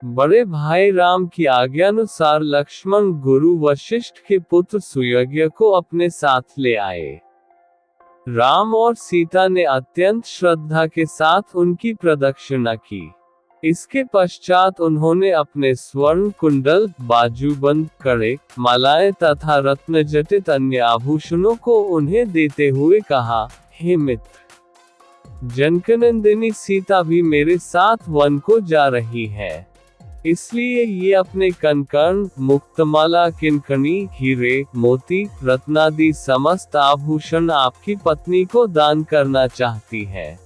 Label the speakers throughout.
Speaker 1: बड़े भाई राम की आज्ञानुसार लक्ष्मण गुरु वशिष्ठ के पुत्र सुयज्ञ को अपने साथ ले आए। राम और सीता ने अत्यंत श्रद्धा के साथ उनकी प्रदक्षिणा की। इसके पश्चात उन्होंने अपने स्वर्ण कुंडल, बाजूबंद, कड़े, मालाएं तथा रत्नजटित अन्य आभूषणों को उन्हें देते हुए कहा, हे मित्र, जनकनंदिनी सीता भी मेरे साथ वन को जा रही है। इसलिए ये अपने कनकर्ण, मुक्तमाला, किंकणी, हीरे, मोती, रत्नादि समस्त आभूषण आपकी पत्नी को दान करना चाहती है।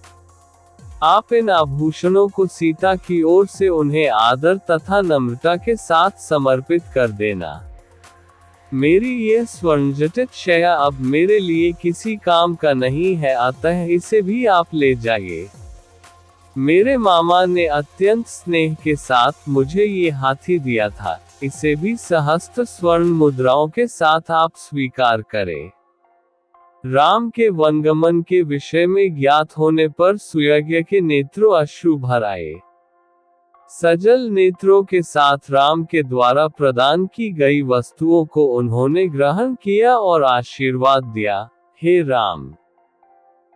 Speaker 1: आप इन आभूषणों को सीता की ओर से उन्हें आदर तथा नम्रता के साथ समर्पित कर देना। मेरी यह स्वर्णजटित शया अब मेरे लिए किसी काम का नहीं है, अतः इसे भी आप ले जाइए। मेरे मामा ने अत्यंत स्नेह के साथ मुझे ये हाथी दिया था, इसे भी सहस्त्र स्वर्ण मुद्राओं के साथ आप स्वीकार करें। राम के वनगमन के विषय में ज्ञात होने पर सुयज्ञ के नेत्रों अश्रु भर आए। सजल नेत्रों के साथ राम के द्वारा प्रदान की गई वस्तुओं को उन्होंने ग्रहण किया और आशीर्वाद दिया, हे राम,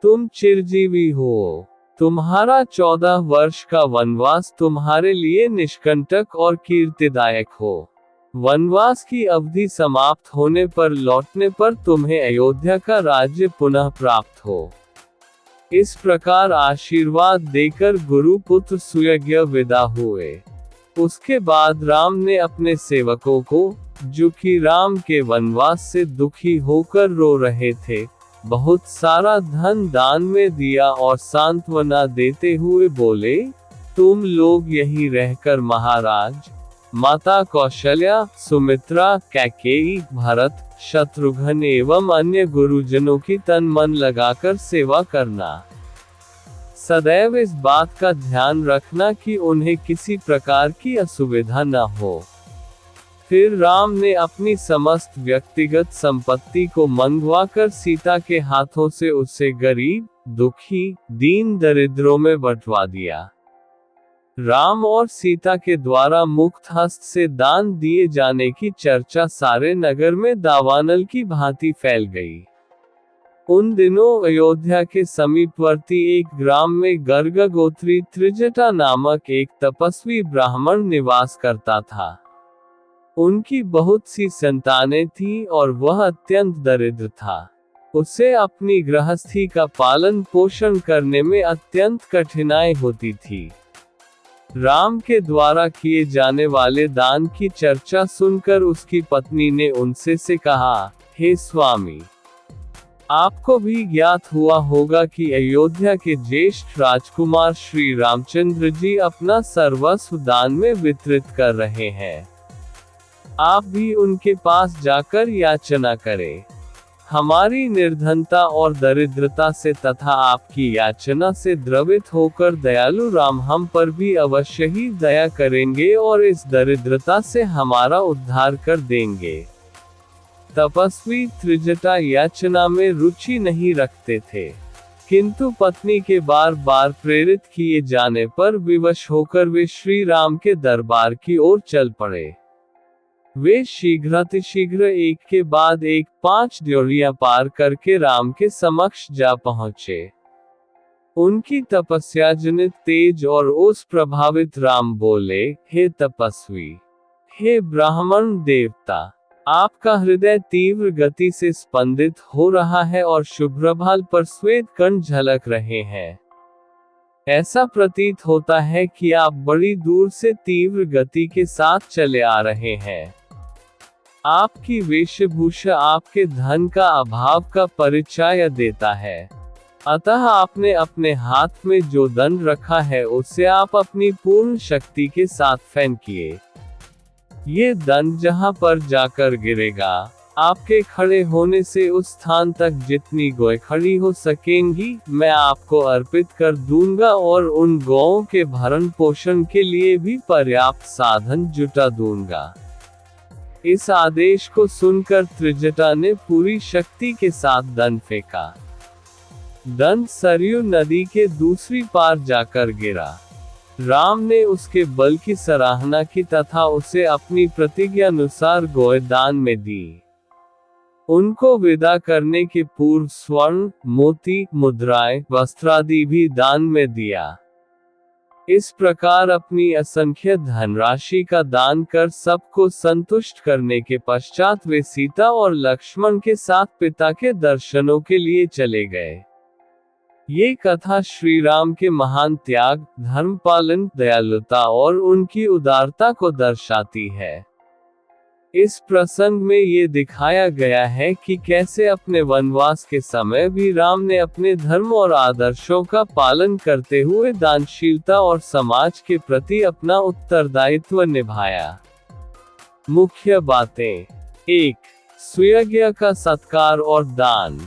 Speaker 1: तुम चिरजीवी हो। तुम्हारा 14 वर्ष का वनवास तुम्हारे लिए निष्कंटक और कीर्तिदायक हो। वनवास की अवधि समाप्त होने पर लौटने पर तुम्हें अयोध्या का राज्य पुनः प्राप्त हो। इस प्रकार आशीर्वाद देकर गुरुपुत्र सुयज्ञ विदा हुए। उसके बाद राम ने अपने सेवकों को, जो कि राम के वनवास से दुखी होकर रो रहे थे, बहुत सारा धन दान में दिया और सांत्वना देते हुए बोले, तुम लोग यही रहकर महाराज, माता कौशल्या, सुमित्रा, कैकेयी, भरत, शत्रुघ्न एवं अन्य गुरुजनों की तन मन लगाकर सेवा करना। सदैव इस बात का ध्यान रखना कि उन्हें किसी प्रकार की असुविधा न हो। फिर राम ने अपनी समस्त व्यक्तिगत संपत्ति को मंगवाकर सीता के हाथों से उसे गरीब, दुखी, दीन दरिद्रों में बंटवा दिया। राम और सीता के द्वारा मुक्त हस्त से दान दिए जाने की चर्चा सारे नगर में दावानल की भांति फैल गई। उन दिनों अयोध्या के समीपवर्ती एक ग्राम में गर्ग गोत्री त्रिजटा नामक एक तपस्वी ब्राह्मण निवास करता था। उनकी बहुत सी संतानें थीं और वह अत्यंत दरिद्र था। उसे अपनी गृहस्थी का पालन पोषण करने में अत्यंत कठिनाई होती थी। राम के द्वारा किए जाने वाले दान की चर्चा सुनकर उसकी पत्नी ने उनसे से कहा, हे स्वामी, आपको भी ज्ञात हुआ होगा कि अयोध्या के ज्येष्ठ राजकुमार श्री रामचंद्र जी अपना सर्वस्व दान में वितरित कर रहे हैं। आप भी उनके पास जाकर याचना करें। हमारी निर्धनता और दरिद्रता से तथा आपकी याचना से द्रवित होकर दयालु राम हम पर भी अवश्य ही दया करेंगे और इस दरिद्रता से हमारा उद्धार कर देंगे। तपस्वी त्रिजटा याचना में रुचि नहीं रखते थे, किंतु पत्नी के बार बार प्रेरित किए जाने पर विवश होकर वे श्री राम के दरबार की ओर चल पड़े। वे शीघ्रातिशीघ्र एक के बाद एक 5 ड्योरियां पार करके राम के समक्ष जा पहुंचे। उनकी तपस्या जनित तेज और ओस प्रभावित राम बोले, हे तपस्वी, हे ब्राह्मण देवता, आपका हृदय तीव्र गति से स्पंदित हो रहा है और शुभ्रभाल पर श्वेत कण झलक रहे हैं। ऐसा प्रतीत होता है कि आप बड़ी दूर से तीव्र गति के साथ चले आ रहे हैं। आपकी वेशभूषा आपके धन का अभाव का परिचय देता है। अतः आपने अपने हाथ में जो दंड रखा है उसे आप अपनी पूर्ण शक्ति के साथ फेंकिए। ये दंड जहां पर जाकर गिरेगा, आपके खड़े होने से उस स्थान तक जितनी गौएं खड़ी हो सकेंगी, मैं आपको अर्पित कर दूंगा और उन गौओं के भरण पोषण के लिए भी पर्याप्त साधन जुटा दूंगा। इस आदेश को सुनकर त्रिजटा ने पूरी शक्ति के साथ दंड फेंका। दंड सरयू नदी के दूसरी पार जाकर गिरा। राम ने उसके बल की सराहना की तथा उसे अपनी प्रतिज्ञानुसार गोदान में दी। उनको विदा करने के पूर्व स्वर्ण, मोती, मुद्राएं, वस्त्रादि भी दान में दिया। इस प्रकार अपनी असंख्य धनराशि का दान कर सबको संतुष्ट करने के पश्चात वे सीता और लक्ष्मण के साथ पिता के दर्शनों के लिए चले गए। ये कथा श्री राम के महान त्याग, धर्म पालन, दयालुता और उनकी उदारता को दर्शाती है। इस प्रसंग में ये दिखाया गया है कि कैसे अपने वनवास के समय भी राम ने अपने धर्म और आदर्शों का पालन करते हुए दानशीलता और समाज के प्रति अपना उत्तरदायित्व निभाया। मुख्य बातें। 1. सुयज्ञ का सत्कार और दान।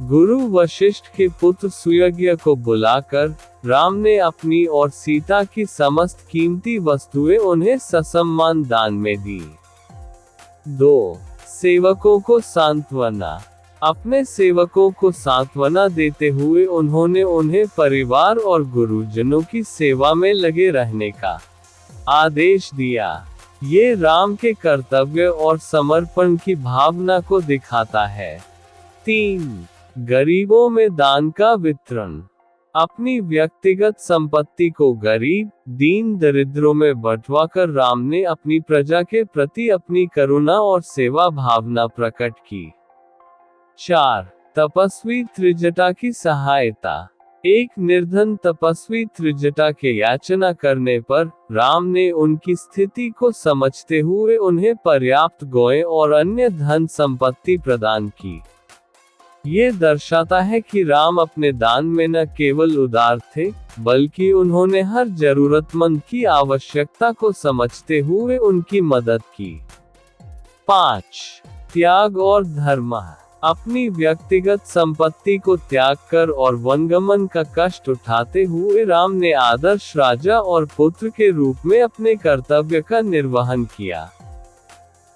Speaker 1: गुरु वशिष्ठ के पुत्र सुयज्ञ को बुलाकर राम ने अपनी और सीता की समस्त कीमती वस्तुएं उन्हें ससम्मान दान में दी। 2. सेवकों को सांत्वना। अपने सेवकों को सांत्वना देते हुए उन्होंने उन्हें परिवार और गुरुजनों की सेवा में लगे रहने का आदेश दिया। ये राम के कर्तव्य और समर्पण की भावना को दिखाता है। 3. गरीबों में दान का वितरण। अपनी व्यक्तिगत संपत्ति को गरीब, दीन दरिद्रों में बंटवाकर राम ने अपनी प्रजा के प्रति अपनी करुणा और सेवा भावना प्रकट की। 4. तपस्वी त्रिजटा की सहायता। एक निर्धन तपस्वी त्रिजटा के याचना करने पर राम ने उनकी स्थिति को समझते हुए उन्हें पर्याप्त गौएं और अन्य धन संपत्ति प्रदान की। ये दर्शाता है कि राम अपने दान में न केवल उदार थे, बल्कि उन्होंने हर जरूरतमंद की आवश्यकता को समझते हुए उनकी मदद की। 5. त्याग और धर्म। अपनी व्यक्तिगत संपत्ति को त्याग कर और वनगमन का कष्ट उठाते हुए राम ने आदर्श राजा और पुत्र के रूप में अपने कर्तव्य का निर्वहन किया।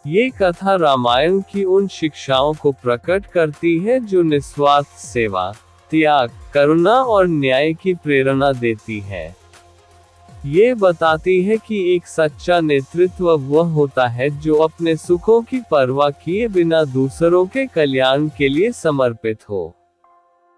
Speaker 1: ये कथा रामायण की उन शिक्षाओं को प्रकट करती है जो निस्वार्थ सेवा, त्याग, करुणा और न्याय की प्रेरणा देती है। ये बताती है कि एक सच्चा नेतृत्व वह होता है जो अपने सुखों की परवाह किए बिना दूसरों के कल्याण के लिए समर्पित हो।